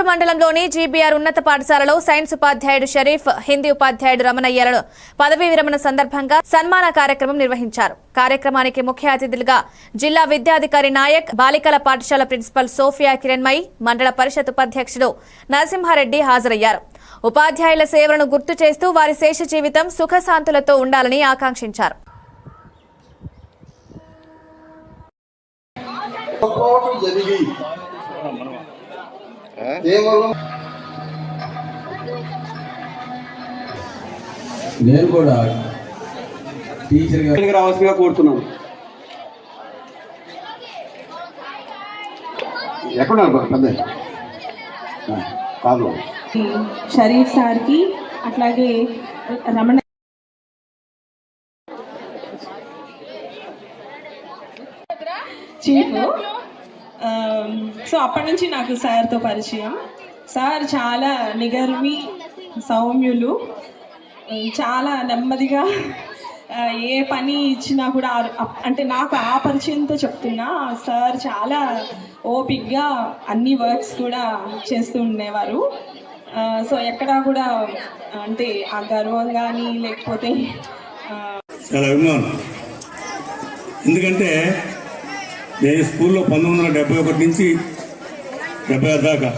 మండలంలోని జీబీఆర్ ఉన్నత పాఠశాలలో సైన్స్ ఉపాధ్యాయుడు షరీఫ్, హిందీ ఉపాధ్యాయుడు రమణయ్యలను పదవీ విరమణ సందర్భంగా సన్మాన కార్యక్రమం నిర్వహించారు. కార్యక్రమానికి ముఖ్య అతిథులుగా జిల్లా విద్యాధికారి నాయక్, బాలికల పాఠశాల ప్రిన్సిపల్ సోఫియా కిరణ్మయి, మండల పరిషత్ ఉపాధ్యక్షుడు నరసింహారెడ్డి హాజరయ్యారు. ఉపాధ్యాయుల సేవలను గుర్తు చేస్తూ వారి శేష జీవితం సుఖశాంతులతో ఉండాలని ఆకాంక్షించారు. నేను కూడా టీచర్గా రావాల్సిందిగా కోరుతున్నాను. ఎక్కడ కాదు షరీఫ్ సార్కి, అట్లాగే రమణ చీఫ్. సో అప్పటి నుంచి నాకు సార్తో పరిచయం. సార్ చాలా నిగర్వి, సౌమ్యులు, చాలా నెమ్మదిగా ఏ పని ఇచ్చినా కూడా అంటే నాకు ఆ పరిచయంతో చెప్తున్నా, సార్ చాలా ఓపిక్గా అన్ని వర్క్స్ కూడా చేస్తూ ఉండేవారు. సో ఎక్కడా కూడా అంటే ఆ గర్వం కానీ లేకపోతే చాలా అభిమానం. ఎందుకంటే నేను స్కూల్లో 1971 నుంచి 76 దాకా,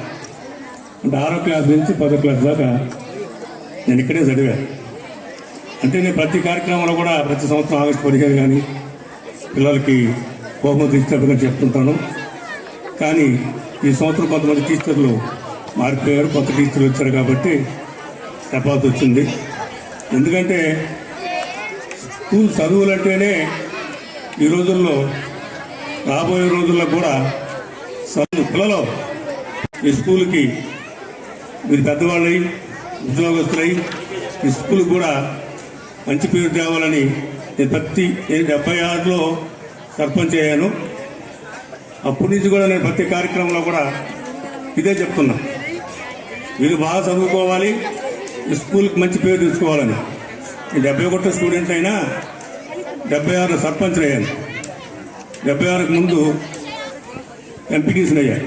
అంటే 6వ క్లాస్ నుంచి 10వ క్లాస్ దాకా నేను ఇక్కడే చదివాను. అంటే నేను ప్రతి కార్యక్రమంలో కూడా ప్రతి సంవత్సరం ఆగస్టు 15 కానీ పిల్లలకి బహుమతి ఇచ్చినట్టుగా చెప్తుంటాను. కానీ ఈ సంవత్సరం కొంతమంది టీచర్లు మారిపోయారు, కొత్త టీచర్లు వచ్చారు కాబట్టి చెప్పాల్సి వచ్చింది. ఎందుకంటే స్కూల్ చదువులంటేనే ఈ రోజుల్లో, రాబోయే రోజుల్లో కూడా పిల్లలు ఈ స్కూల్కి మీరు పెద్దవాళ్ళై ఉద్యోగస్తులై ఈ స్కూల్ కూడా మంచి పేరు తేవాలని నేను 76లో సర్పంచ్ అయ్యాను. అప్పటి నుంచి కూడా నేను ప్రతి కార్యక్రమంలో కూడా ఇదే చెప్తున్నా, వీళ్ళు బాగా చదువుకోవాలి, ఈ స్కూల్కి మంచి పేరు తీసుకోవాలని. నేను 71 స్టూడెంట్ అయినా 76లో సర్పంచ్ అయ్యాను. 76కు ముందు ఎంపీటీసీని అయ్యా,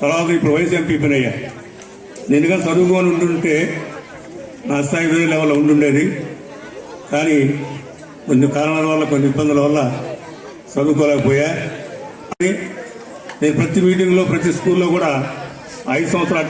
తర్వాత ఇప్పుడు వైస్ ఎంపీపీని అయ్యా. నేను కానీ చదువుకొని ఉంటుంటే నా స్థాయి వేరే లెవెల్లో ఉండుండేది. కానీ కొన్ని కారణాల వల్ల, కొన్ని ఇబ్బందుల వల్ల చదువుకోలేకపోయా. నేను ప్రతి మీటింగ్లో, ప్రతి స్కూల్లో కూడా 5 సంవత్సరాలు